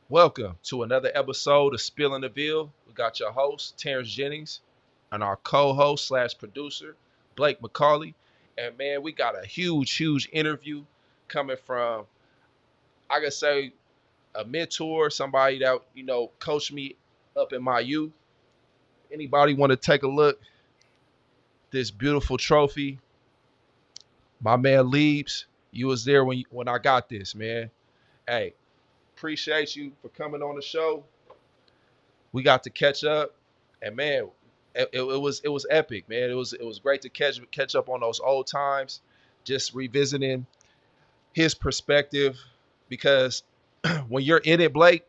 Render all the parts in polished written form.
Welcome to another episode of Spilling the Veal. We got your host, Terence Jennings, and our co-host slash producer, Blake McCauley. And man, we got a huge interview coming from, I could say, a mentor, somebody that, coached me up in my youth. Anybody want to take a look? This beautiful trophy. My man Leaves, you was there when I got this, man. Hey, appreciate you for coming on the show. We got to catch up, and man, it was epic, man. It was great to catch up on those old times, just revisiting his perspective, because when you're in it, Blake,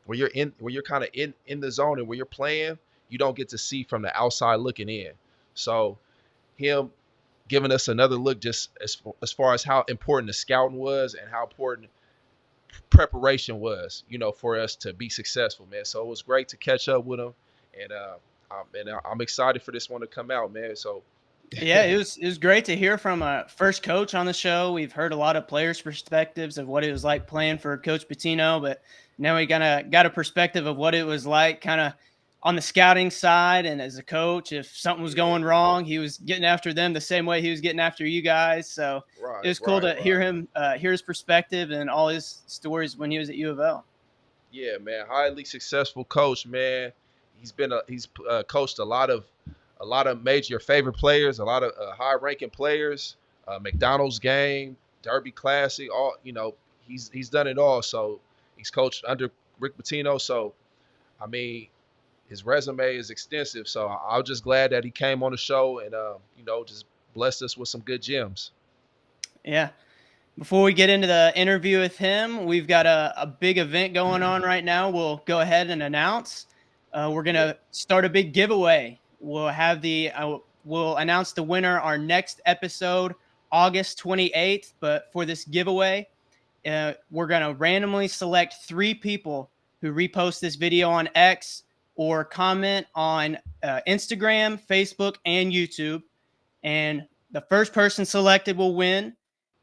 when you're kind of in the zone and when you're playing, you don't get to see from the outside looking in. So him giving us another look, just as far as how important the scouting was and how important preparation was, for us to be successful, man. So it was great to catch up with him, and I'm excited for this one to come out, man. So Yeah, it was great to hear from a first coach on the show. We've heard a lot of players' perspectives of what it was like playing for Coach Pitino, but now we kind of got a perspective of what it was like kind of on the scouting side and as a coach. If something was going wrong, he was getting after them the same way he was getting after you guys. So it right, was cool right, to hear right. him, hear his perspective and all his stories when he was at U of L. Yeah, man, highly successful coach, man. He's coached a lot of major favorite players, a lot of high-ranking players, McDonald's game, Derby Classic, all he's done it all. So he's coached under Rick Pitino. So I mean, his resume is extensive. So I'm just glad that he came on the show and just blessed us with some good gems. Yeah. Before we get into the interview with him, we've got a big event going on right now. We'll go ahead and announce. We're Yeah, gonna start a big giveaway. We'll announce the winner our next episode, August 28th. But for this giveaway, we're gonna randomly select 3 people who repost this video on X or comment on Instagram, Facebook, and YouTube. And the first person selected will win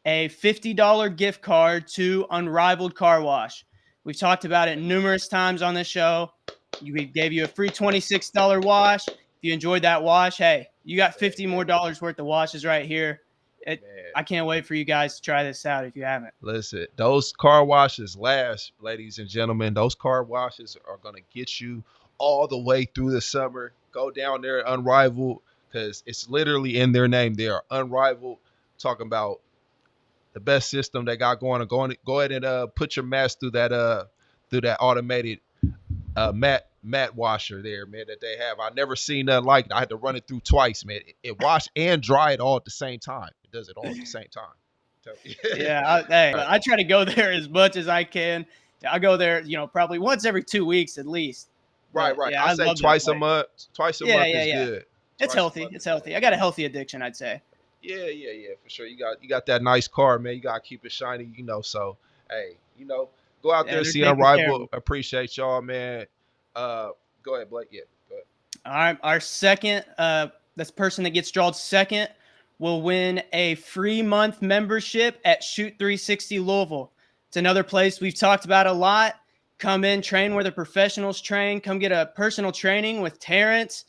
a $50 gift card to Unrivaled Car Wash. We've talked about it numerous times on this show. We gave you a free $26 wash. If you enjoyed that wash, hey, you got $50 more worth of washes right here. man. I can't wait for you guys to try this out if you haven't. Listen, those car washes last, ladies and gentlemen. Those car washes are gonna get you all the way through the summer. Go down there, Unrivaled, because it's literally in their name. They are Unrivaled. Talking about the best system they got going. Go ahead and put your mask through that automated mat washer there, man. That they have. I never seen nothing like it. I had to run it through twice, man. It wash and dry it all at the same time. It does it all at the same time. Yeah, I try to go there as much as I can. I go there, probably once every 2 weeks at least. Right, But right. yeah, I I say love that twice a place. month. Twice a Yeah, month yeah, is yeah. good. It's Twice a healthy. month It's is good. healthy. I got a healthy addiction, I'd say. Yeah, for sure. You got that nice car, man. You gotta keep it shiny, So hey, go out Yeah, there, they're see taking care of Unrivaled. me. Appreciate y'all, man. Go ahead, Blake. Yeah, go ahead. All right, our second, this person that gets drawn second will win a free month membership at Shoot 360 Louisville. It's another place we've talked about a lot. Come in, train where the professionals train. Come get a personal training with Terence.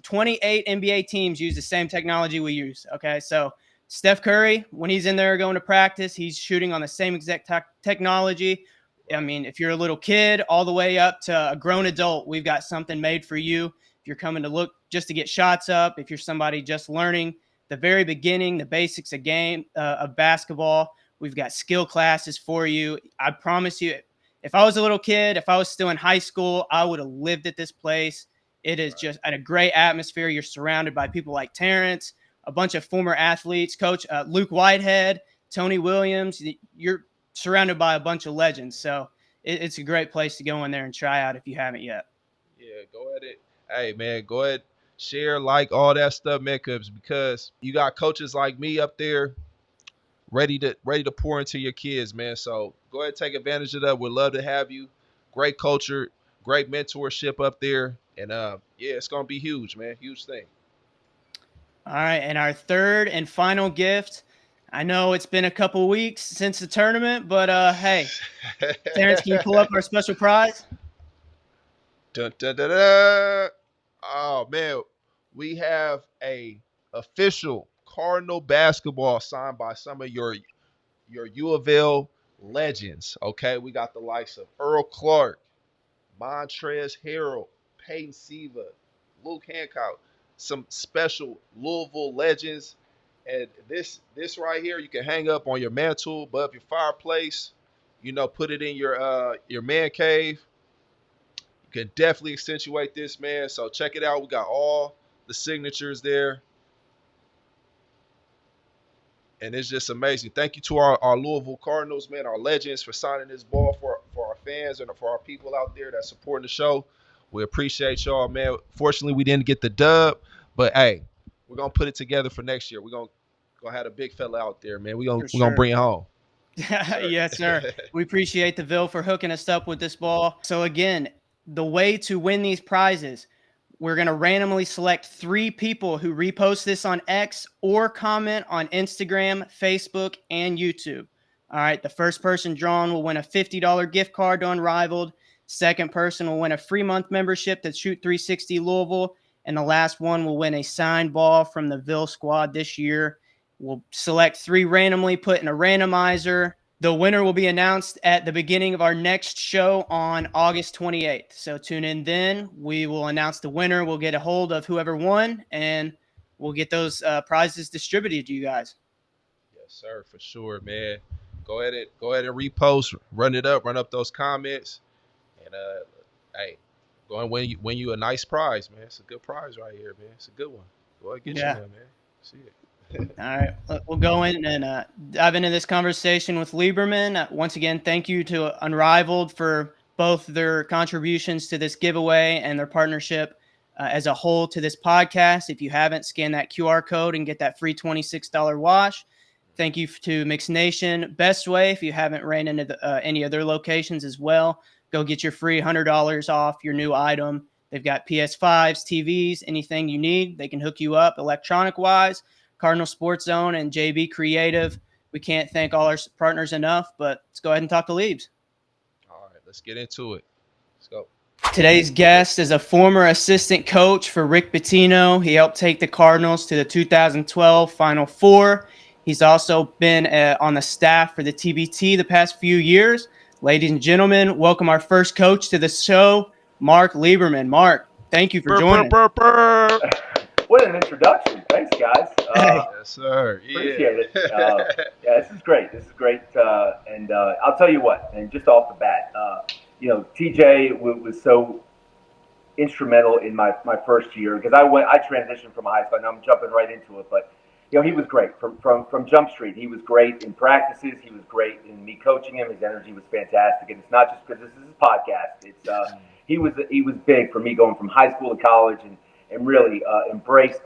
28 NBA teams use the same technology we use. Okay, so Steph Curry, when he's in there going to practice, he's shooting on the same exact technology. I Right. mean, if you're a little kid all the way up to a grown adult, we've got something made for you. If you're coming to look just to get shots up, if you're somebody just learning the very beginning, the basics of basketball, we've got skill classes for you. I promise you, if I was a little kid, if I was still in high school, I would have lived at this place. It is Right. just a great atmosphere. You're surrounded by people like Terence, a bunch of former athletes, Coach Luke Whitehead, Tony Williams. You're surrounded by a bunch of legends. So it's a great place to go in there and try out if you haven't yet. Yeah, go ahead. Hey, man, go ahead, share, like all that stuff, man, because you got coaches like me up there ready to pour into your kids, man. So go ahead, take advantage of that. We'd love to have you. Great culture, great mentorship up there, and yeah, it's gonna be huge, man. Huge thing. All right. And our third and final gift, I know it's been a couple weeks since the tournament, but hey, Terence, can you pull up our special prize? Dun, dun, dun, dun. Oh man, we have a official Cardinal basketball signed by some of your UofL legends. Okay, we got the likes of Earl Clark, Montrezl Harrell, Peyton Siva, Luke Hancock, some special Louisville legends. And this right here, you can hang up on your mantle above your fireplace. You know, put it in your man cave. You can definitely accentuate this, man. So check it out. We got all the signatures there. And it's just amazing. Thank you to our Louisville Cardinals, man, our legends, for signing this ball for our fans and for our people out there that supporting the show. We appreciate y'all, man. Fortunately, we didn't get the dub, but hey, we're gonna put it together for next year. We're gonna have a big fella out there, man. For We're gonna sure. bring it home. Sir. Yes, sir. We appreciate the Ville for hooking us up with this ball. So again, the way to win these prizes, we're going to randomly select 3 people who repost this on X or comment on Instagram, Facebook, and YouTube. All right, the first person drawn will win a $50 gift card to Unrivaled. Second person will win a free month membership to Shoot 360 Louisville. And the last one will win a signed ball from the Ville squad this year. We'll select 3 randomly, put in a randomizer. The winner will be announced at the beginning of our next show on August 28th. So tune in then. We will announce the winner. We'll get a hold of whoever won, and we'll get those prizes distributed to you guys. Yes, sir, for sure, man. Go ahead and repost, run up those comments, and hey, go and win you a nice prize, man. It's a good prize right here, man. It's a good one. Go ahead, get you Yeah. one, man. See it. All right. We'll go in and dive into this conversation with Lieberman. Once again, thank you to Unrivaled for both their contributions to this giveaway and their partnership as a whole to this podcast. If you haven't, scan that QR code and get that free $26 wash. Thank you to Mix Nation. Best Way, if you haven't ran into any of their locations as well, go get your free $100 off your new item. They've got PS5s, TVs, anything you need. They can hook you up electronic-wise. Cardinal Sports Zone and JB Creative. We can't thank all our partners enough, but let's go ahead and talk to Leaves. All right, let's get into it. Let's go. Today's guest is a former assistant coach for Rick Pitino. He helped take the Cardinals to the 2012 Final Four. He's also been on the staff for the TBT the past few years. Ladies and gentlemen, welcome our first coach to the show, Mark Lieberman. Mark, thank you for joining. What an introduction. Thanks, guys. Yes, sir. Appreciate it. Yeah, this is great. This is great. And I'll tell you what, and just off the bat, TJ was so instrumental in my first year because I transitioned from high school. And I'm jumping right into it, but he was great from Jump Street. He was great in practices. He was great in me coaching him. His energy was fantastic, and it's not just because this is his podcast. It's he was big for me going from high school to college and really embraced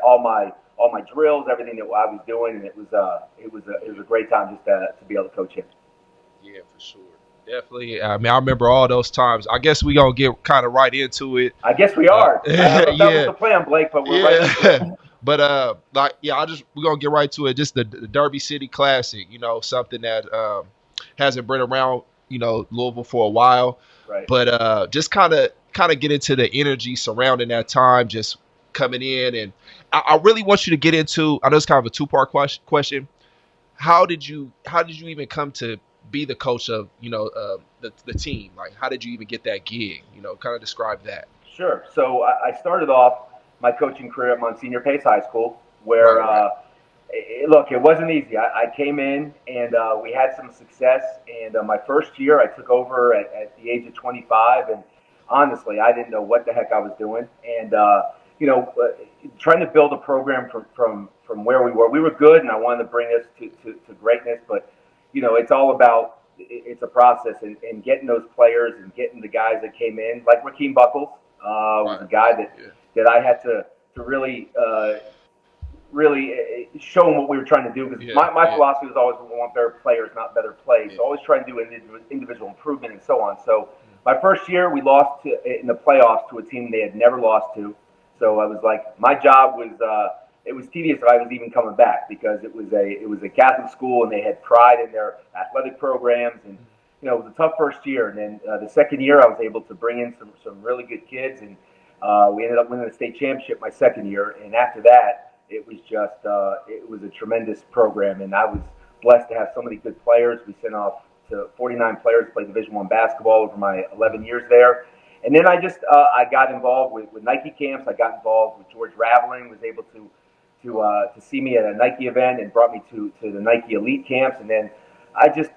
all my drills, everything that I was doing, and it was a great time just to be able to coach him. Yeah, for sure. Definitely. I mean, I remember all those times. I guess we gonna get kind of right into it. I guess we are. That was the plan, Blake, but we're right into it. But we're gonna get right to it. Just the Derby City Classic, something that hasn't been around, Louisville for a while. Right. But just kind of get into the energy surrounding that time, just coming in, and I really want you to get into. I know it's kind of a 2-part question. How did you even come to be the coach of the team? Like, how did you even get that gig? Kind of describe that. Sure. So I started off my coaching career at Monsignor Pace High School, where look, it wasn't easy. I came in and we had some success, and my first year I took over at the age of 25, and honestly, I didn't know what the heck I was doing, and trying to build a program from where we were. We were good, and I wanted to bring us to greatness, but it's all about it's a process and getting those players and getting the guys that came in, like Rakeem Buckles was a guy that I had to really show them what we were trying to do, because my philosophy was always we want better players, not better plays. So always trying to do individual improvement and so on. So my first year we lost in the playoffs to a team they had never lost to. So I was like, my job was it was tedious if I was even coming back because it was a Catholic school and they had pride in their athletic programs, and it was a tough first year. And then the second year I was able to bring in some really good kids, and we ended up winning the state championship my second year. And after that, it was just it was a tremendous program, and I was blessed to have so many good players. We sent off to 49 players to play Division I basketball over my 11 years there. And then I got involved with Nike camps. I got involved with George Raveling, was able to see me at a Nike event and brought me to the Nike Elite camps. And then I just,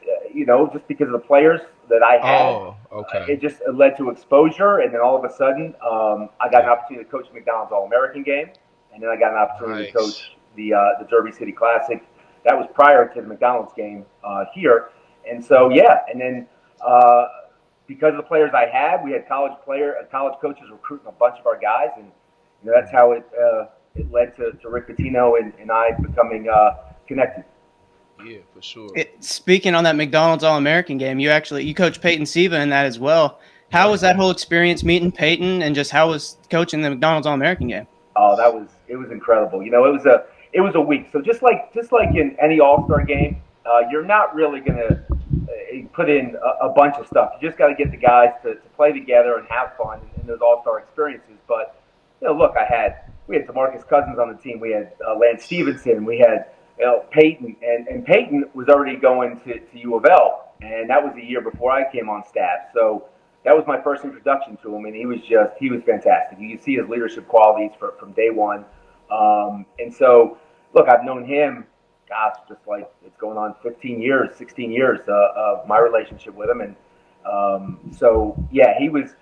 just because of the players that I had, it just led to exposure. And then all of a sudden, I got an opportunity to coach the McDonald's All-American game. And then I got an opportunity to coach the Derby City Classic. That was prior to the McDonald's game here. And so, and then because of the players I had, we had college coaches recruiting a bunch of our guys. And that's how it led to Rick Pitino and I becoming connected. Yeah, for sure. Speaking on that McDonald's All-American game, you coached Peyton Siva in that as well. How was that whole experience meeting Peyton, and just how was coaching the McDonald's All-American game? Oh, it was incredible. It was a week. So just like in any All-Star game, you're not really going to put in a bunch of stuff. You just got to get the guys to play together and have fun in those All-Star experiences. But look, we had DeMarcus Cousins on the team. We had Lance Stevenson. We had Peyton, and Peyton was already going to UofL, and that was a year before I came on staff. So that was my first introduction to him, and he was fantastic. You can see his leadership qualities from day one. And so, look, I've known him, just like it's going on 16 years of my relationship with him. And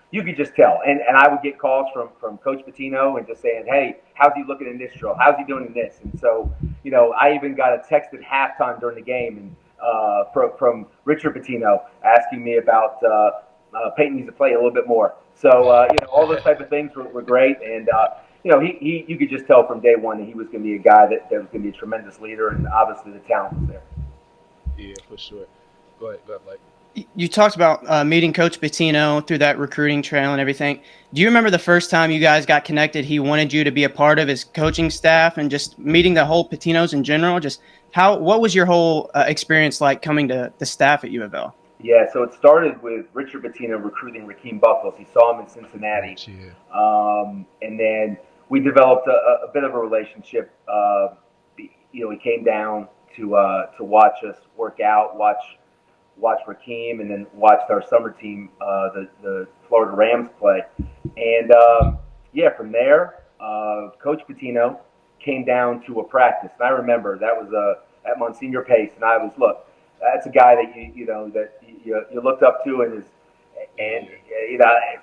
you could just tell. And I would get calls from Coach Pitino and just saying, hey, how's he looking in this drill? How's he doing in this? And so, I even got a text at halftime during the game and from Richard Pitino asking me about Peyton needs to play a little bit more. So, all those type of things were great. And, you could just tell from day one that he was going to be a guy that was going to be a tremendous leader, and obviously the talent was there. Yeah, for sure. Go ahead, Blake. You talked about meeting Coach Pitino through that recruiting trail and everything. Do you remember the first time you guys got connected, he wanted you to be a part of his coaching staff, and just meeting the whole Patinos in general? Just what was your whole experience like coming to the staff at UofL? Yeah, so it started with Richard Pitino recruiting Rakeem Buckles. He saw him in Cincinnati. And then we developed a bit of a relationship. He came down to watch us work out, watch Rakeem, and then watched our summer team, the Florida Rams, play. And from there, Coach Pitino came down to a practice. And I remember that was at Monsignor Pace, and I was, look, that's a guy that you looked up to, and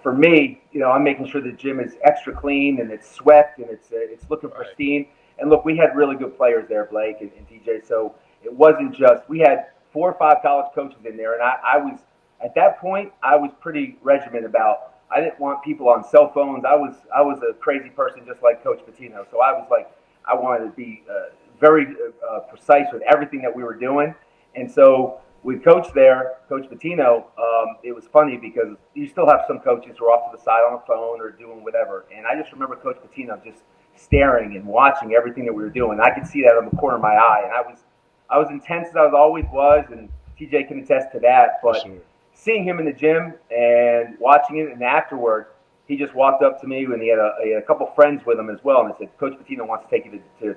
for me, I'm making sure the gym is extra clean and it's swept and it's looking pristine. And look, we had really good players there, Blake and TJ. So it wasn't just, we had 4 or 5 college coaches in there, and I was at that point I was pretty regimented about. I didn't want people on cell phones. I was a crazy person just like Coach Pitino. So I was like, I wanted to be very precise with everything that we were doing. And so with Coach there, Coach Pitino, it was funny because you still have some coaches who are off to the side on the phone or doing whatever. And I just remember Coach Pitino just staring and watching everything that we were doing. I could see that on the corner of my eye. And I was intense as I always was, and TJ can attest to that. But seeing him in the gym and watching it, and afterward, he just walked up to me, and he had a couple friends with him as well, and he said, Coach Pitino wants to take you to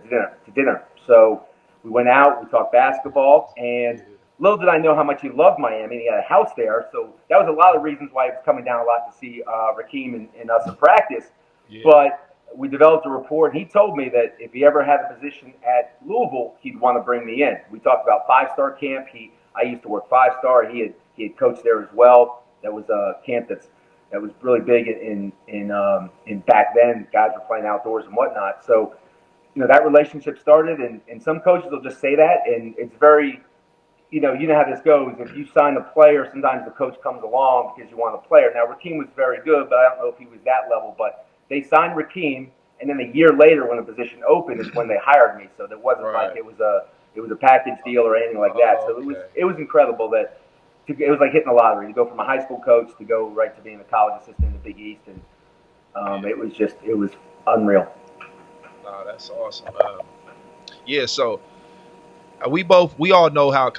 dinner. So we went out, we talked basketball, and little did I know how much he loved Miami. He had a house there, so that was a lot of reasons why he was coming down a lot to see Rakeem and us in practice. Yeah. But we developed a rapport, and he told me that if he ever had a position at Louisville, he'd want to bring me in. We talked about 5-star camp. I used to work 5-star. He had coached there as well. That was a camp that was really big in back then. Guys were playing outdoors and whatnot. So, that relationship started, and some coaches will just say that, and it's very, you know how this goes. If you sign a player, sometimes the coach comes along because you want a player. Now, Rakeem was very good, but I don't know if he was that level. But they signed Rakeem, and then a year later, when the position opened, is when they hired me. So that wasn't like it was a package deal or anything like that. So it was incredible that it was like hitting the lottery to go from a high school coach to go right to being a college assistant in the Big East, and it was unreal. Nah, that's awesome. Yeah, so we all know how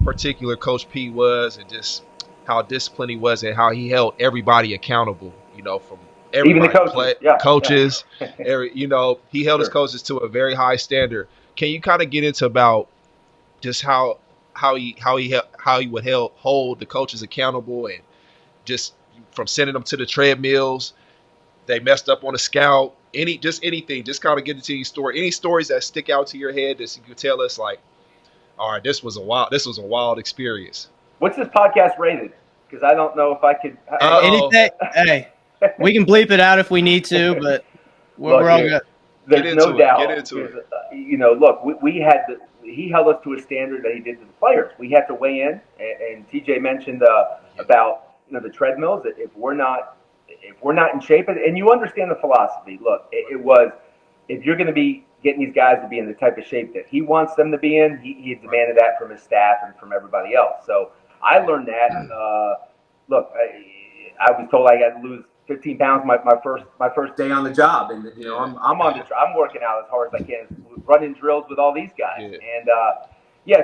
particular Coach P was, and just how disciplined he was, and how he held everybody accountable. From Even the everybody, coaches. Yeah. coaches, Yeah. he held his Sure. coaches to a very high standard. Can you kind of get into about just how he would hold the coaches accountable, and just from sending them to the treadmills, they messed up on a scout, anything, just kind of get into your story, any stories that stick out to your head that you could tell us, like, all right, this was a wild experience. What's this podcast rated? Because I don't know if I could. Anything? Hey, we can bleep it out if we need to, but we're all good. There's no doubt. Look, he held us to a standard that he did to the players. We had to weigh in, and TJ mentioned about the treadmills. That if we're not in shape, and you understand the philosophy. Look, it was, if you're going to be getting these guys to be in the type of shape that he wants them to be in, he demanded that from his staff and from everybody else. So I learned that. Look, I was told I got to lose 15 pounds my first day on the job, and I'm working out as hard as I can, running drills with all these guys, and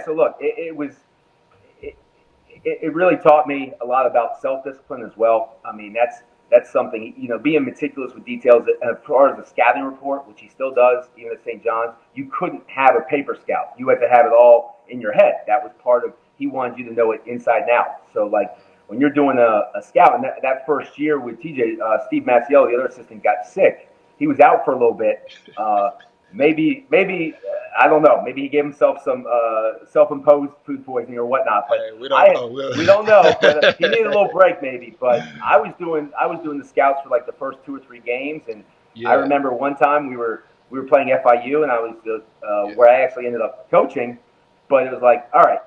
so look, it really taught me a lot about self-discipline as well. I mean, that's something, being meticulous with details. As far as the scouting report, which he still does, even at St. John's, you couldn't have a paper scout. You had to have it all in your head. That was part of, he wanted you to know it inside and out. So, like, when you're doing a scout, and that first year with TJ, Steve Maciello, the other assistant, got sick. He was out for a little bit. Maybe I don't know. Maybe he gave himself some self-imposed food poisoning or whatnot. But we don't know. We don't know. But he needed a little break, maybe. But I was doing the scouts for like the first 2 or 3 games, and I remember one time we were playing FIU, and I was where I actually ended up coaching. But it was like, all right,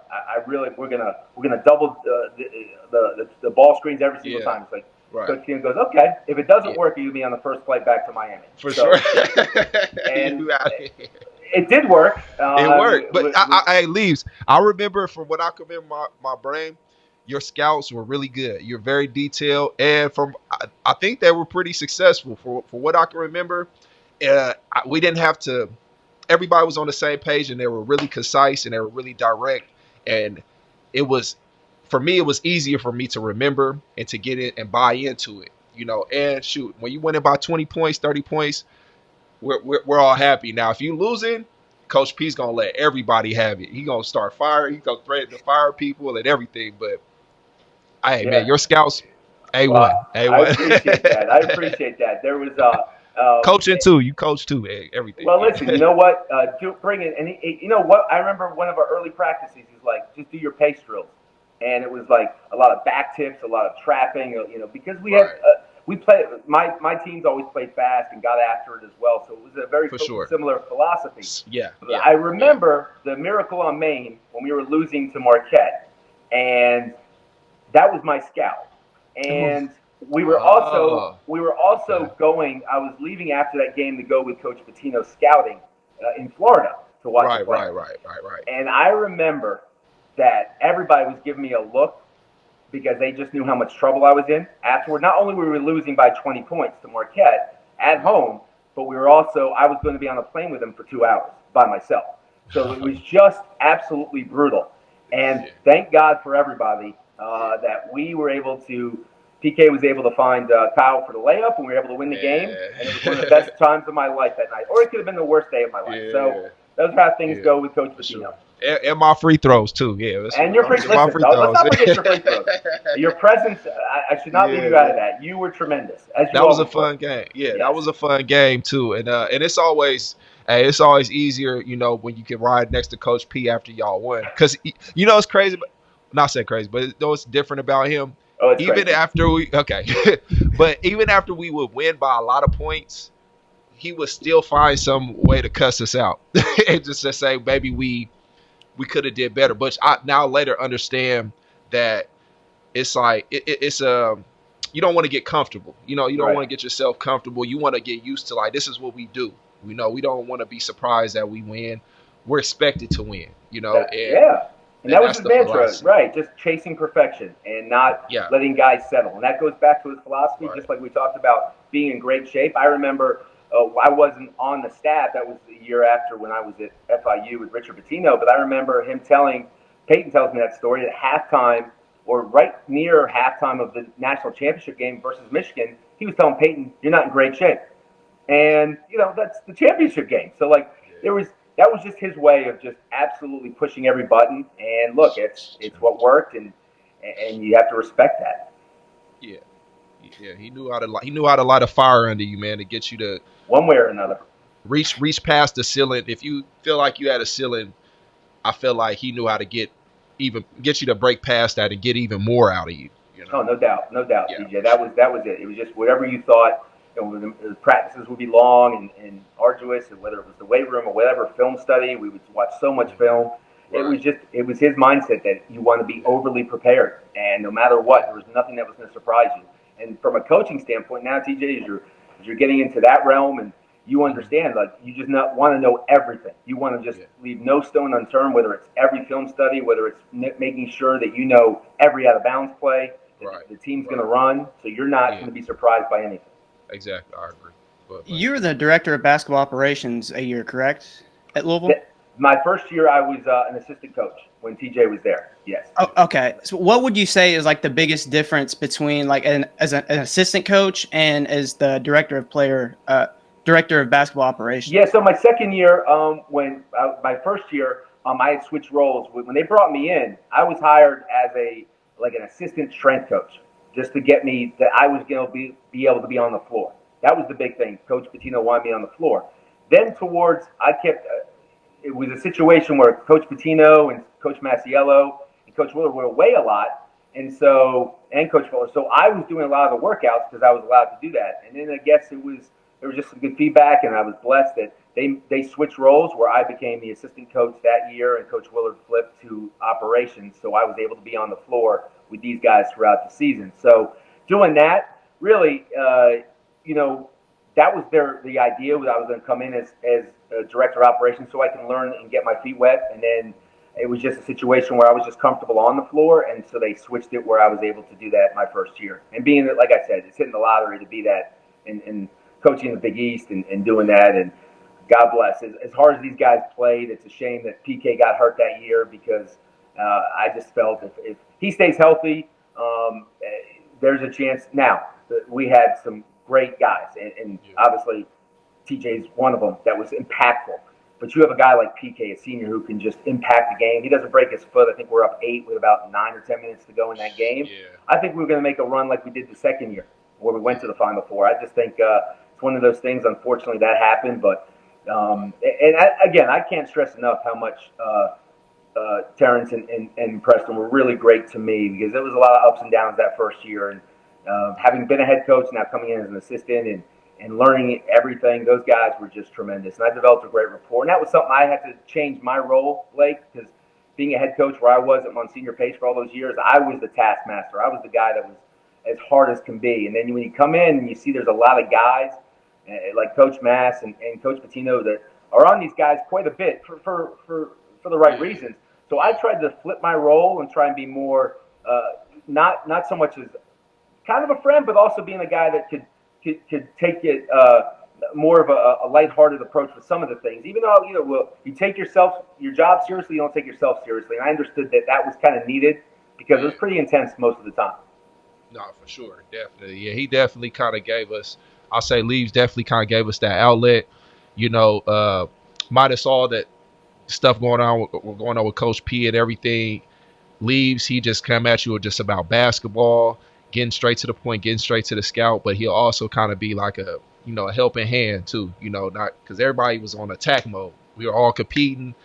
we're gonna double the ball screens every single time. It's like, Coach Pitino goes, okay, if it doesn't work, you'll be on the first flight back to Miami. Sure. And it did work. It worked, but I leaves. I remember, from what I can remember my brain, your scouts were really good. You're very detailed, and I think they were pretty successful for what I can remember. We didn't have to. Everybody was on the same page, and they were really concise, and they were really direct. And it was, for me, it was easier for me to remember and to get it and buy into it, And shoot, when you win it by 20 points, 30 points, we're all happy. Now, if you losing, Coach P's gonna let everybody have it. He gonna start firing. He gonna threaten to fire people and everything. But hey, man, your scouts, A1. Well, I appreciate that. There was coaching too. You coach too, everything. Well, listen, you know what? Bring it, and you know what? I remember one of our early practices. He's like, just do your pace drills, and it was like a lot of back tips, a lot of trapping, because we had we played. My teams always played fast and got after it as well, so it was a very similar philosophy. Yeah. I remember the Miracle on Main when we were losing to Marquette, and that was my scout, and. We were also going. I was leaving after that game to go with Coach Pitino scouting in Florida to watch. Right. And I remember that everybody was giving me a look because they just knew how much trouble I was in. Afterward, not only were we losing by 20 points to Marquette at home, but I was going to be on a plane with them for 2 hours by myself. So it was just absolutely brutal. And thank God for everybody that we were able to. PK was able to find Kyle for the layup, and we were able to win the game. And it was one of the best times of my life that night. Or it could have been the worst day of my life. So those are how things go with Coach Pitino. And my free throws, too. And your free throws. Let's not forget your free throws. Your presence, I should not leave you out of that. You were tremendous. That was a fun game. That was a fun game, too. And it's always easier, when you can ride next to Coach P after y'all won. Because, it's crazy. Not saying crazy, but it's different about him. Even after but even after we would win by a lot of points, he would still find some way to cuss us out and just to say maybe we could have did better. But I now later understand that it's like it's you don't want to get comfortable. You don't want to get yourself comfortable. You want to get used to, like, this is what we do. We don't want to be surprised that we win. We're expected to win. And that was his mantra, right? Just chasing perfection and not letting guys settle. And that goes back to his philosophy, just like we talked about being in great shape. I remember I wasn't on the staff. That was the year after when I was at FIU with Richard Pitino. But I remember him Peyton tells me that story at halftime, or right near halftime of the national championship game versus Michigan. He was telling Peyton, "You're not in great shape," and that's the championship game. So that was just his way of just absolutely pushing every button. And look, it's what worked, and you have to respect that. Yeah. Yeah, he knew how to light a fire under you, man, to get you to one way or another reach past the ceiling. If you feel like you had a ceiling, I feel like he knew how to get you to break past that and get even more out of you. Oh, no doubt, yeah, TJ. That was it. It was just whatever you thought. The practices would be long and arduous, and whether it was the weight room or whatever, film study, we would watch so much film. Right. It was his mindset that you want to be overly prepared, and no matter what, there was nothing that was going to surprise you. And from a coaching standpoint, now, TJ, as you're getting into that realm, and you understand, like, you just not want to know everything. You want to just leave no stone unturned, whether it's every film study, whether it's making sure that you know every out of bounds play that the team's going to run, so you're not going to be surprised by anything. Exactly, I agree. But you were the director of basketball operations a year, correct, at Louisville? My first year, I was an assistant coach when TJ was there. Yes. Oh, okay. So, what would you say is like the biggest difference between like as an assistant coach and as the director of basketball operations? Yeah. So my second year, my first year, I had switched roles. When they brought me in, I was hired as an assistant strength coach, just to get me that I was going to be able to be on the floor. That was the big thing. Coach Pitino wanted me on the floor. Then it was a situation where Coach Pitino and Coach Masiello and Coach Willard were away a lot, and Coach Fuller. So I was doing a lot of the workouts because I was allowed to do that. And then I guess there was just some good feedback, and I was blessed that they switched roles where I became the assistant coach that year, and Coach Willard flipped to operations. So I was able to be on the floor with these guys throughout the season. So doing that, really, that was the idea that I was going to come in as a director of operations so I can learn and get my feet wet. And then it was just a situation where I was just comfortable on the floor. And so they switched it where I was able to do that my first year. And being that, like I said, it's hitting the lottery to be that and coaching the Big East and doing that. And God bless. As hard as these guys played, it's a shame that PK got hurt that year because I just felt if he stays healthy, there's a chance. Now, we had some great guys, and obviously TJ's one of them that was impactful. But you have a guy like PK, a senior, who can just impact the game. He doesn't break his foot. I think we're up 8 with about 9 or 10 minutes to go in that game. Yeah. I think we're going to make a run like we did the second year, where we went to the Final Four. I just think it's one of those things. Unfortunately, that happened. But I can't stress enough how much Terence and Preston were really great to me, because there was a lot of ups and downs that first year. And having been a head coach, now coming in as an assistant and learning everything, those guys were just tremendous. And I developed a great rapport. And that was something I had to change my role, Blake, because being a head coach where I was at Monsignor Pace for all those years, I was the taskmaster. I was the guy that was as hard as can be. And then when you come in and you see there's a lot of guys like Coach Mass and Coach Pitino that are on these guys quite a bit for the right reasons. So I tried to flip my role and try and be more not so much as kind of a friend, but also being a guy that could take it more of a lighthearted approach with some of the things. Even though you take your job seriously, you don't take yourself seriously. And I understood that was kind of needed because it was pretty intense most of the time. No, for sure, definitely. Yeah, he definitely kind of gave us. I'll say Leaves definitely kind of gave us that outlet. Minus all that stuff going on with Coach P and everything. Leaves, he just come at you with just about basketball, getting straight to the point, getting straight to the scout, but he'll also kind of be like a helping hand too, not because everybody was on attack mode. We were all competing.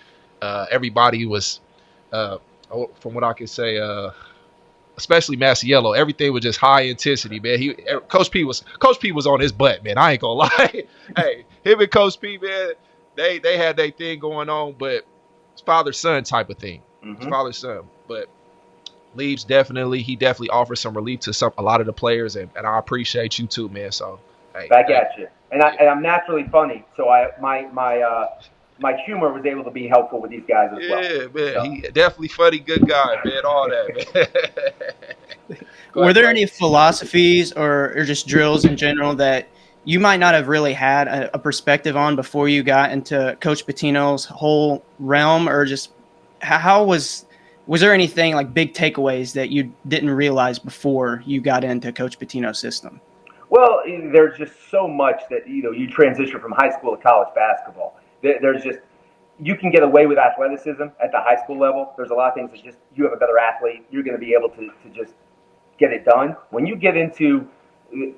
Everybody was, from what I can say, especially Masiello, everything was just high intensity, man. Coach P was on his butt, man. I ain't gonna lie. Hey, him and Coach P, man, they had their thing going on, but it's father-son type of thing. Mm-hmm. It's father-son. But Leaves he definitely offers some relief to a lot of the players, and I appreciate you too, man. So hey, back at you. And I'm naturally funny, so my humor was able to be helpful with these guys as well. Yeah, man. So. He definitely funny, good guy, man. All that, man. Were there any philosophies or just drills in general that you might not have really had a perspective on before you got into Coach Pitino's whole realm, or just how was there anything like big takeaways that you didn't realize before you got into Coach Pitino's system? Well, there's just so much that you transition from high school to college basketball. There's just you can get away with athleticism at the high school level. There's a lot of things that just you have a better athlete, you're going to be able to just get it done. When you get into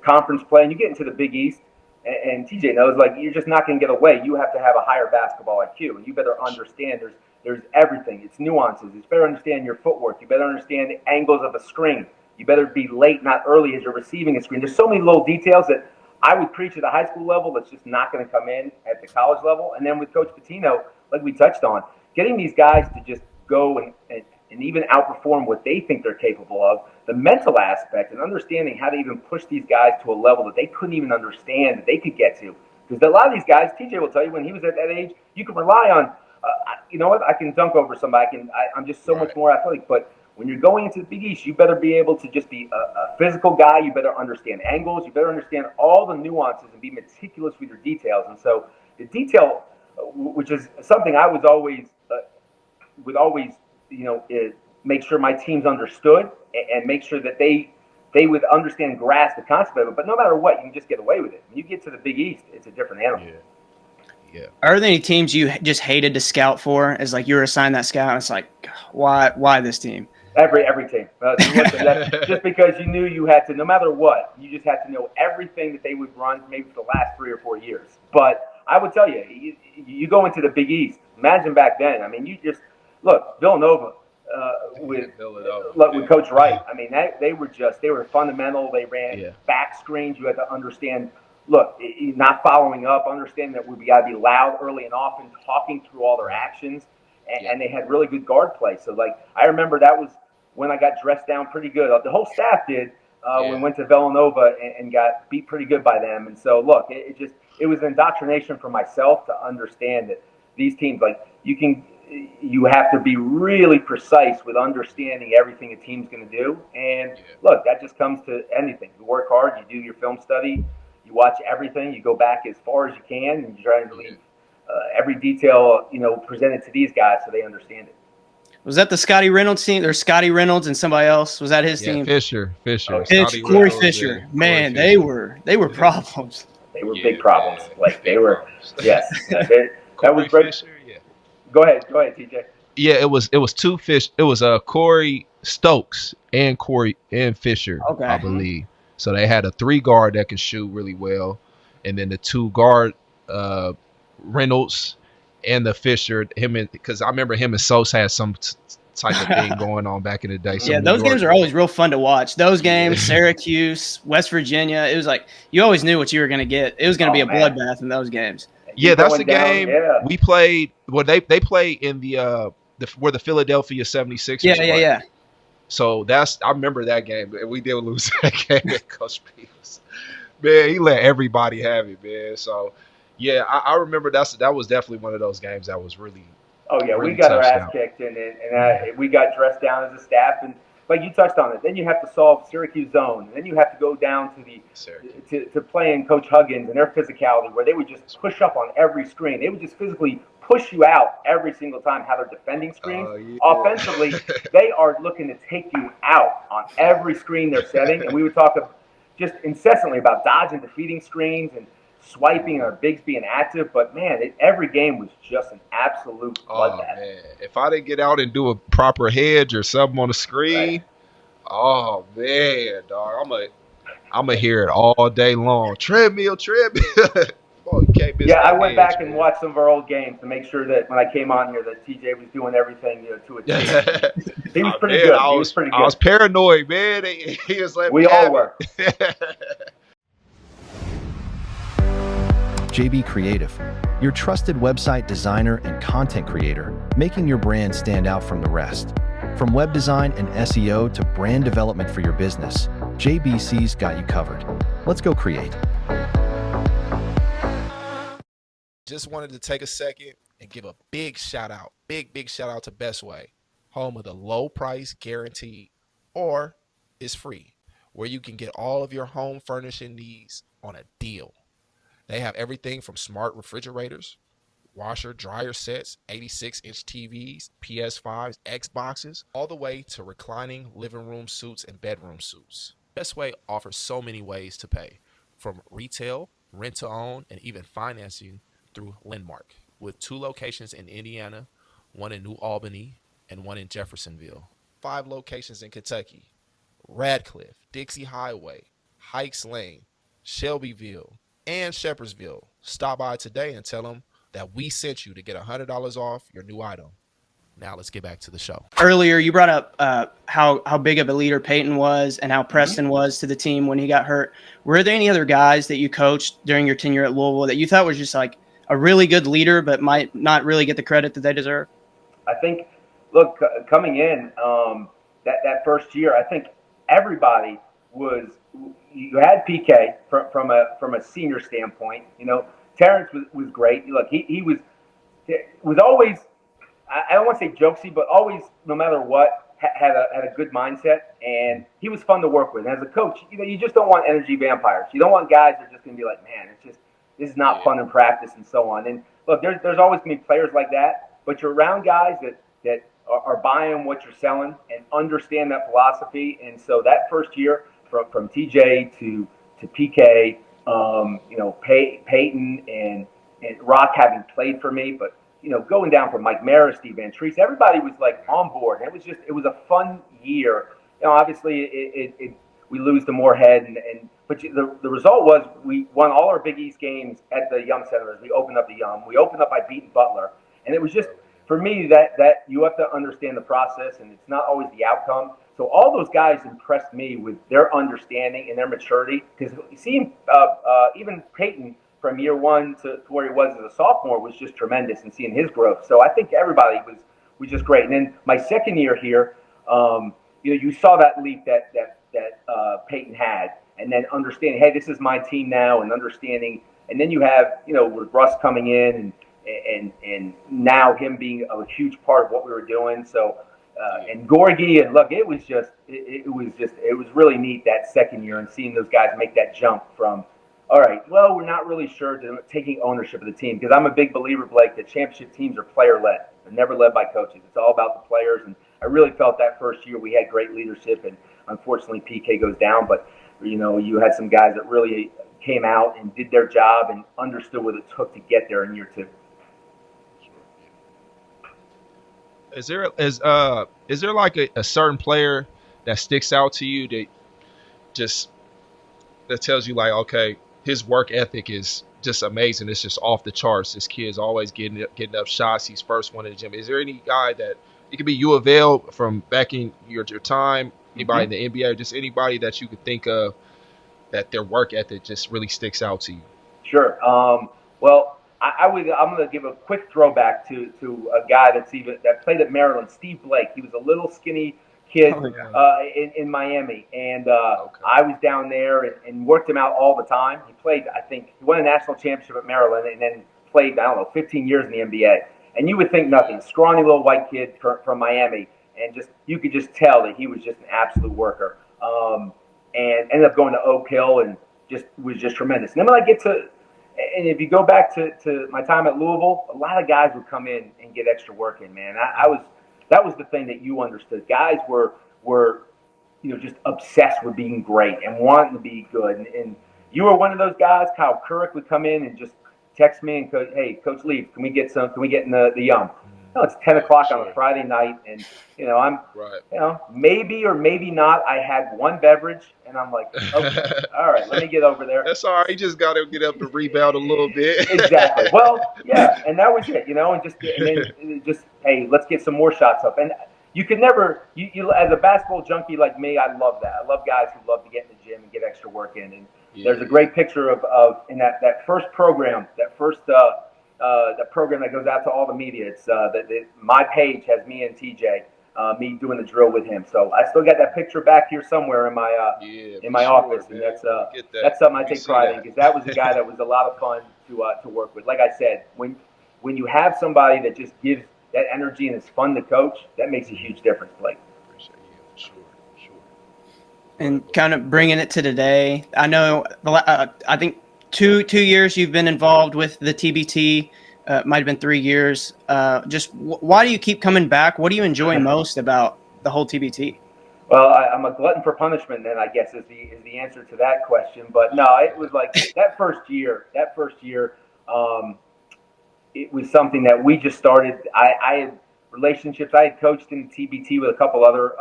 conference play and you get into the Big East, and TJ knows, like, you're just not going to get away. You have to have a higher basketball IQ, and you better understand there's everything. It's nuances. You better understand your footwork. You better understand the angles of a screen. You better be late, not early, as you're receiving a screen. There's so many little details that I would preach at the high school level that's just not going to come in at the college level. And then with Coach Pitino, like we touched on, getting these guys to just go and even outperform what they think they're capable of, the mental aspect and understanding how to even push these guys to a level that they couldn't even understand that they could get to. Because a lot of these guys, TJ will tell you, when he was at that age, you could rely on, you know what, I can dunk over somebody. I'm just so much more athletic. But when you're going into the Big East, you better be able to just be a physical guy. You better understand angles. You better understand all the nuances and be meticulous with your details. And so the detail, which is something I was always would always, make sure my teams understood and make sure that they would understand and grasp the concept of it. But no matter what, you can just get away with it. When you get to the Big East, it's a different animal. Yeah. Are there any teams you just hated to scout for, as like you were assigned that scout and it's like, why this team? Every team. Just because you knew you had to, no matter what, you just had to know everything that they would run maybe for the last 3 or 4 years. But I would tell you, you go into the Big East. Imagine back then. I mean, you just look, Villanova with Coach Wright. I mean, they were fundamental. They ran back screens. You had to understand. Look, not following up, understanding that we got to be loud early and often, talking through all their actions, and they had really good guard play. So, like, I remember that was when I got dressed down pretty good. The whole staff did when we went to Villanova and got beat pretty good by them. And so, look, it was an indoctrination for myself to understand that these teams, like, you have to be really precise with understanding everything a team's going to do. And look, that just comes to anything. You work hard, you do your film study, you watch everything, you go back as far as you can, and you try to leave every detail, presented to these guys so they understand it. Was that the Scotty Reynolds team? There's Scotty Reynolds and somebody else. Was that his team? Fisher. Corey Fisher. Man, they were problems. They were big problems. Like, they were, yes. That was great. Fisher, Go ahead, TJ. Yeah, it was two fish. It was Corey Stokes and Fisher, I believe. So they had a 3 guard that could shoot really well, and then the 2 guard, Reynolds and the Fisher. Because I remember him and Sos had some type of thing going on back in the day. Yeah, those games are always real fun to watch. Those games, Syracuse, West Virginia, it was like you always knew what you were going to get. It was going to be a bloodbath in those games. Yeah, that's the game we played. Well, they played in the where the Philadelphia 76ers. Yeah. So I remember that game. We did lose that game at Coach Pace. Man, he let everybody have it, man. So yeah, I remember that was definitely one of those games that was really. Oh yeah, really we got our ass kicked, and we got dressed down as a staff, and like you touched on it. Then you have to solve Syracuse zone, and then you have to go down to to play in Coach Huggins and their physicality, where they would just push up on every screen. They would just physically push you out every single time. How they're defending screens. Offensively, they are looking to take you out on every screen they're setting, and we would talk just incessantly about dodging, defeating screens, and swiping, or bigs being active. But man, every game was just an absolute bloodbath. Man, if I didn't get out and do a proper hedge or something on the screen, oh man, dog, I'm gonna hear it all day long. Treadmill. Oh, you can't miss I went back and watched some of our old games to make sure that when I came on here that TJ was doing everything to a T. He was pretty good. I was paranoid, man. He was like, we all were. JB Creative, your trusted website designer and content creator, making your brand stand out from the rest. From web design and SEO to brand development for your business, JBC's got you covered. Let's go create. Just wanted to take a second and give a big shout out to Best Way, home of the low price guaranteed, or it's free, where you can get all of your home furnishing needs on a deal. They have everything from smart refrigerators, washer, dryer sets, 86-inch TVs, PS5s, Xboxes, all the way to reclining living room suites and bedroom suites. Best Way offers so many ways to pay, from retail, rent to own, and even financing through Lendmark, with 2 locations in Indiana, one in New Albany, and one in Jeffersonville. 5 locations in Kentucky: Radcliffe, Dixie Highway, Hikes Lane, Shelbyville, and Shepherdsville. Stop by today and tell them that we sent you to get $100 off your new item. Now let's get back to the show. Earlier, you brought up how big of a leader Peyton was and how Preston was to the team when he got hurt. Were there any other guys that you coached during your tenure at Louisville that you thought was just like a really good leader but might not really get the credit that they deserve? I think, look, coming in that first year, I think everybody was. You had PK from a senior standpoint. You know, Terence was great. Look, he was always. I don't want to say jokesy, but always, no matter what, had a good mindset, and he was fun to work with. And as a coach, you know, you just don't want energy vampires. You don't want guys that are just going to be like, man, this is not fun in practice and so on. And look, there's always going to be players like that, but you're around guys that are buying what you're selling and understand that philosophy. And so that first year, from TJ to PK, you know, Peyton and Rock having played for me, but you know, going down from Mike Maris, Steve Van Treese, everybody was like on board. And it was a fun year. You know, obviously we lose to Moorhead, but the result was we won all our Big East games at the Yum Center. We opened up the Yum. We opened up by beating Butler, and it was just for me that you have to understand the process, and it's not always the outcome. So all those guys impressed me with their understanding and their maturity. Because seeing even Peyton from year one to where he was as a sophomore was just tremendous, and seeing his growth. So I think everybody was just great. And then my second year here, you know, you saw that leap that Peyton had, and then understanding, hey, this is my team now, and understanding. And then you have, you know, with Russ coming in and now him being a huge part of what we were doing. So and Gorgie, and look, it was really neat that second year and seeing those guys make that jump from, all right, well, we're not really sure, to taking ownership of the team. Because I'm a big believer, Blake, that championship teams are player-led. They're never led by coaches. It's all about the players. And I really felt that first year we had great leadership. And unfortunately, PK goes down. But, you know, you had some guys that really came out and did their job and understood what it took to get there in year 2. Is there like a certain player that sticks out to you that tells you like, okay, his work ethic is just amazing. It's just off the charts. This kid's always getting up shots. He's first one in the gym. Is there any guy that it could be UofL from back in your time, anybody in the NBA, just anybody that you could think of that their work ethic just really sticks out to you? Sure. Well, I'm going to give a quick throwback to a guy that played at Maryland, Steve Blake. He was a little skinny kid in Miami, and I was down there and worked him out all the time. He played, I think, he won a national championship at Maryland, and then played, 15 years in the NBA. And you would think nothing, scrawny little white kid from Miami, and you could just tell that he was just an absolute worker. And ended up going to Oak Hill and was just tremendous. And then when I get to, and if you go back to my time at Louisville, a lot of guys would come in and get extra work in, man. That was the thing that you understood. Guys were just obsessed with being great and wanting to be good. And you were one of those guys. Kyle Couric would come in and just text me and go, hey, Coach Lee, can we get in the Yum? No, it's 10 o'clock on a Friday night, and I'm right. Maybe or maybe not. I had one beverage, and I'm like, okay, all right, let me get over there. That's all right. You just got to get up and rebound a little bit. Exactly. Well, yeah, and that was it. And just hey, let's get some more shots up. And you could never, you as a basketball junkie like me, I love that. I love guys who love to get in the gym and get extra work in. And there's a great picture of in that first program, the program that goes out to all the media. It's my page has me and TJ, me doing the drill with him. So I still got that picture back here somewhere in my office, man. And that's something I take pride in, because that was a guy that was a lot of fun to work with. Like I said, when you have somebody that just gives that energy and is fun to coach, that makes a huge difference, Blake. Appreciate you. Sure. And kind of bringing it to today, I know I think two years you've been involved with the TBT. Might have been 3 years. Why do you keep coming back? What do you enjoy most about the whole TBT? Well, I'm a glutton for punishment, then I guess is the answer to that question. But no, it was like that first year. It was something that we just started. I had relationships. I had coached in TBT with a couple other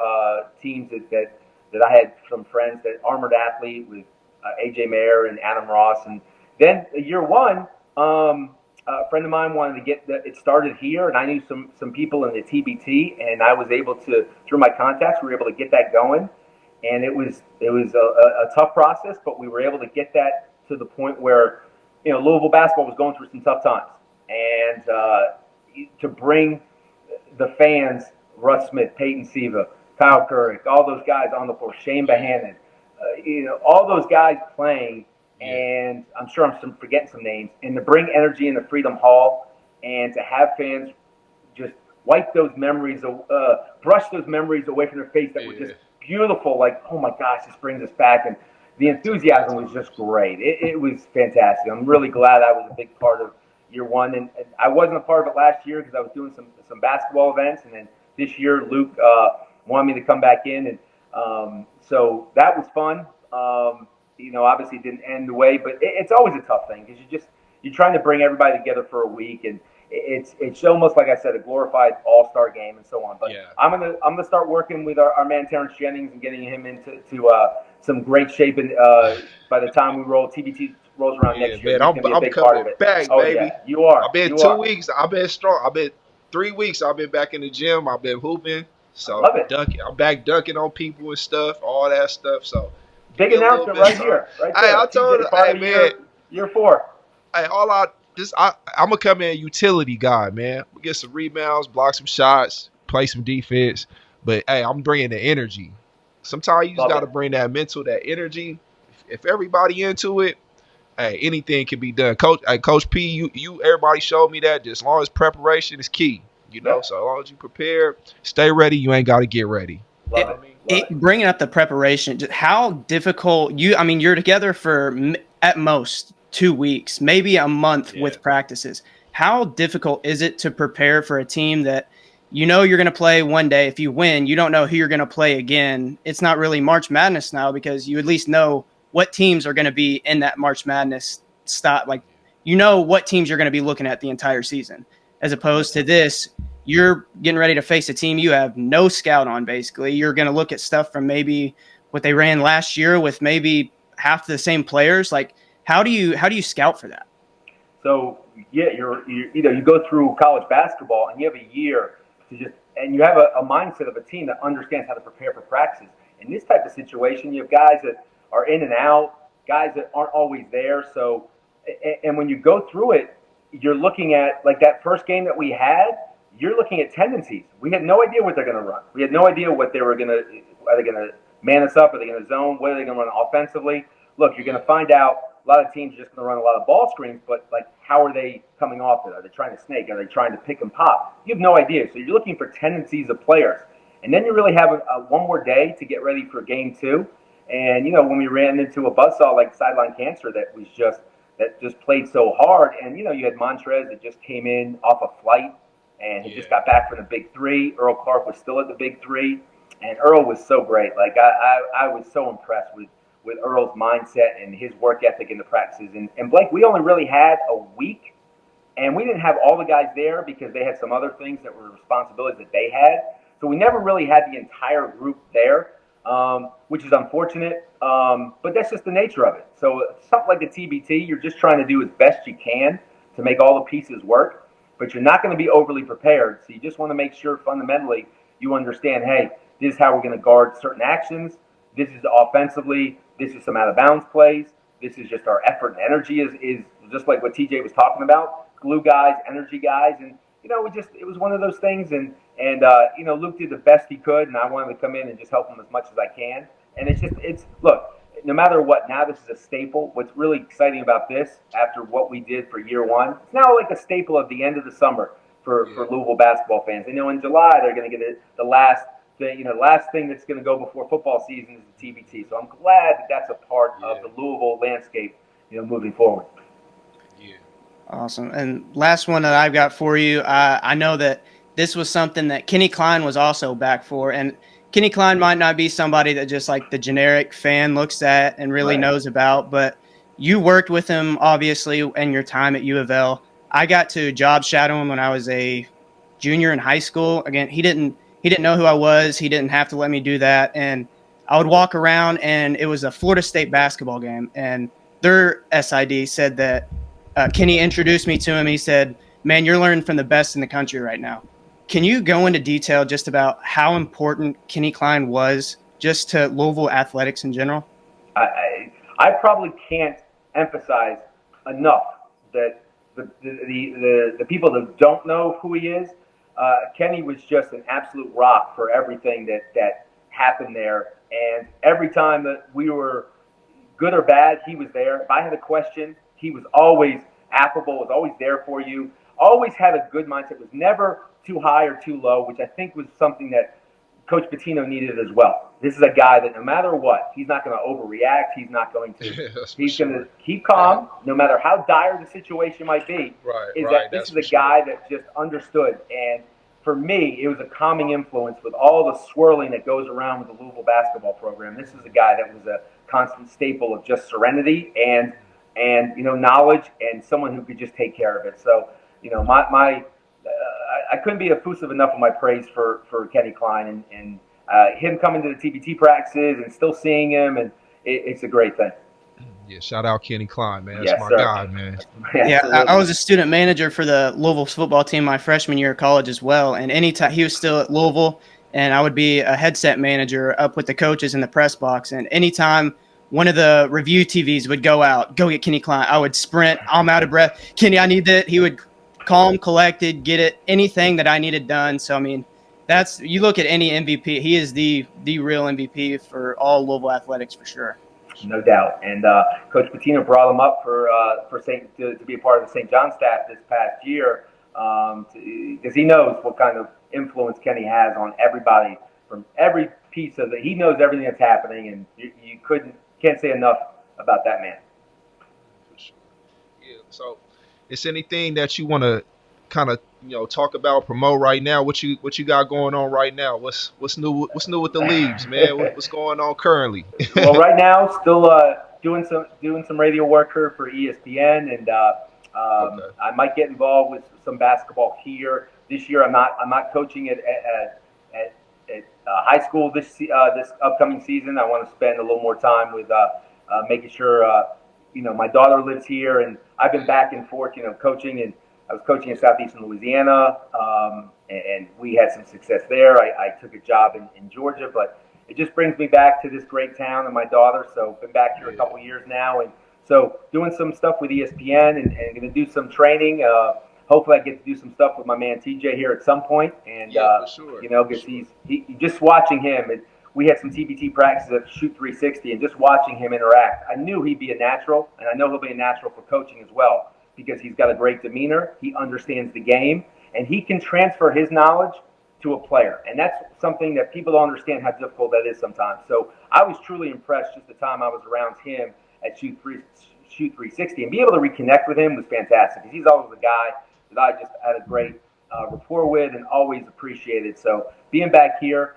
teams that I had some friends that Armored Athlete with AJ Mayer and Adam Ross. And then year one, a friend of mine wanted to get it started here, and I knew some people in the TBT, and I was able to, through my contacts, we were able to get that going. And it was a tough process, but we were able to get that to the point where, Louisville basketball was going through some tough times. And to bring the fans, Russ Smith, Peyton Siva, Kyle Couric, all those guys on the floor, Shane Bohannon, all those guys playing, and I'm sure I'm forgetting some names, and to bring energy into Freedom Hall and to have fans just wipe those memories, brush those memories away from their face that were just beautiful, like, oh my gosh, this brings us back. And the enthusiasm was just great. It was fantastic. I'm really glad I was a big part of year one, and I wasn't a part of it last year because I was doing some basketball events, and then this year Luke wanted me to come back in, and so that was fun. Obviously it didn't end the way, but it's always a tough thing because you're trying to bring everybody together for a week, and it's almost, like I said, a glorified all-star game and so on. But I'm gonna start working with our man Terence Jennings and getting him into some great shape, and by the time we TBT rolls around next year, man, I'm coming back, baby. Yeah, you are. I've been 2 weeks. I've been strong. I've been 3 weeks. I've been back in the gym. I've been hooping. So I'm back dunking on people and stuff, all that stuff. So big announcement right here, right there. Hey, I told her, man, year 4. Hey, I'm gonna come in utility guy, man. We get some rebounds, block some shots, play some defense. But hey, I'm bringing the energy. Sometimes you just gotta bring that mental, that energy. If everybody into it, hey, anything can be done. Coach P, you everybody showed me that. Just as long as preparation is key, So as long as you prepare, stay ready. You ain't got to get ready. Bringing up the preparation, how difficult you're together for at most 2 weeks, maybe a month with practices. How difficult is it to prepare for a team that you're going to play one day? If you win, you don't know who you're going to play again. It's not really March Madness now because you at least know what teams are going to be in that March Madness stop. Like, what teams you're going to be looking at the entire season, as opposed to this, you're getting ready to face a team you have no scout on. Basically, you're going to look at stuff from maybe what they ran last year with maybe half the same players. Like, how do you scout for that? So you go through college basketball and you have a year and you have a mindset of a team that understands how to prepare for practices. In this type of situation, you have guys that are in and out, guys that aren't always there. So, and when you go through it, you're looking at, like, that first game that we had, you're looking at tendencies. We had no idea what they're going to run. We had no idea what they were going to, are they going to man us up? Are they going to zone? What are they going to run offensively? Look, you're going to find out a lot of teams are just going to run a lot of ball screens, but, like, how are they coming off it? Are they trying to snake? Are they trying to pick and pop? You have no idea. So you're looking for tendencies of players. And then you really have one more day to get ready for game 2. And, when we ran into a buzzsaw like sideline cancer that just played so hard, and, you had Montrez that just came in off a flight, and he just got back from the big 3. Earl Clark was still at the big 3, and Earl was so great. Like, I was so impressed with Earl's mindset and his work ethic in the practices. And Blake, we only really had a week, and we didn't have all the guys there because they had some other things that were responsibilities that they had. So we never really had the entire group there, which is unfortunate, but that's just the nature of it. So something like the TBT, you're just trying to do as best you can to make all the pieces work, but you're not going to be overly prepared. So you just want to make sure fundamentally you understand, hey, this is how we're going to guard certain actions. This is offensively. This is some out of bounds plays. This is just our effort and energy is just like what TJ was talking about. Glue guys, energy guys, and it was one of those things. And Luke did the best he could, and I wanted to come in and just help him as much as I can. And look, no matter what, now this is a staple. What's really exciting about this, after what we did for year 1, it's now like a staple of the end of the summer for Louisville basketball fans. In July they're going to get the last thing that's going to go before football season is the TBT. So I'm glad that that's a part of the Louisville landscape moving forward. Yeah. Awesome. And last one that I've got for you, I know that this was something that Kenny Klein was also back for. And Kenny Klein might not be somebody that just like the generic fan looks at and really knows about, but you worked with him, obviously, in your time at UofL. I got to job shadow him when I was a junior in high school. Again, he didn't know who I was. He didn't have to let me do that. And I would walk around, and it was a Florida State basketball game, and their SID said that Kenny introduced me to him. He said, "Man, you're learning from the best in the country right now." Can you go into detail just about how important Kenny Klein was just to Louisville athletics in general? I probably can't emphasize enough that the people that don't know who he is, Kenny was just an absolute rock for everything that happened there. And every time that we were good or bad, he was there. If I had a question, he was always affable, was always there for you, always had a good mindset, was never too high or too low, which I think was something that Coach Pitino needed as well. This is a guy that no matter what, he's not going to overreact. He's not going to. He's going to keep calm, no matter how dire the situation might be. This is a guy that just understood. And for me, it was a calming influence with all the swirling that goes around with the Louisville basketball program. This is a guy that was a constant staple of just serenity and knowledge, and someone who could just take care of it. So I couldn't be effusive enough of my praise for Kenny Klein and him coming to the TBT practices and still seeing him, and it's a great thing. Yeah, shout out Kenny Klein, man. That's my guy, man. Yeah, I was a student manager for the Louisville football team my freshman year of college as well, and anytime he was still at Louisville, and I would be a headset manager up with the coaches in the press box, and anytime one of the review TVs would go out, "Go get Kenny Klein," I would sprint. I'm out of breath. "Kenny, I need that." He would calm, collected, get it, anything that I needed done. So, I mean, you look at any MVP, he is the real MVP for all Louisville athletics for sure. No doubt. And Coach Pitino brought him up to be a part of the St. John staff this past year because he knows what kind of influence Kenny has on everybody from every piece of it. He knows everything that's happening, and you can't say enough about that man. For sure. Yeah. So, is anything that you want to kind of talk about, promote right now? What you got going on right now? What's new with the leagues, man? What's going on currently? Well, right now, still doing some radio work here for ESPN, and I might get involved with some basketball here this year. I'm not coaching at high school this upcoming season. I want to spend a little more time with making sure my daughter lives here, and I've been back and forth coaching, and I was coaching in southeastern Louisiana, and we had some success there. I took a job in Georgia, but it just brings me back to this great town and my daughter. So I've been back here a couple years now, and so doing some stuff with ESPN and going to do some training. Hopefully I get to do some stuff with my man TJ here at some point, and for sure. Because he's just watching him, and we had some TBT practices at Shoot 360, and just watching him interact, I knew he'd be a natural, and I know he'll be a natural for coaching as well, because he's got a great demeanor, he understands the game, and he can transfer his knowledge to a player. And that's something that people don't understand how difficult that is sometimes. So I was truly impressed just the time I was around him at Shoot 360, and be able to reconnect with him was fantastic, because he's always a guy that I just had a great rapport with and always appreciated. So being back here,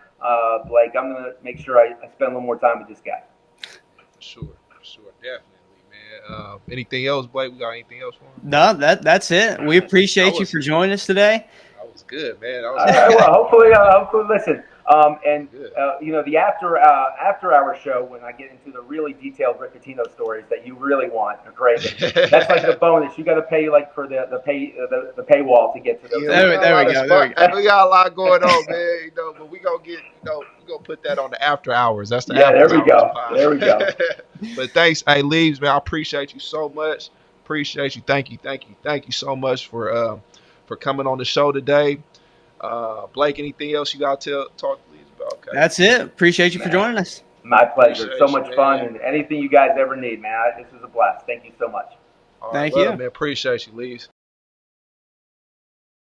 Blake, I'm going to make sure I spend a little more time with this guy. For sure, definitely. Anything else, Blake? We got anything else for him? No, that's it. We appreciate you for joining us today. That was good, man. Well, hopefully, listen. The after hour show, when I get into the really detailed Rick Pitino stories that you really want, great. That's like the bonus. You got to pay for the paywall to get to those. There we go. We got a lot going on, man. But we gonna get we gonna put that on the after hours. That's the after hours. There we go. But thanks, hey Leaves, man. I appreciate you so much. Appreciate you. Thank you so much for coming on the show today. Blake, anything else you got to talk to Leaves about? Okay. That's it. Appreciate you for joining us. My pleasure. So much fun, and anything you guys ever need, man. This was a blast. Thank you so much. Thank you. Man. Appreciate you, Leaves.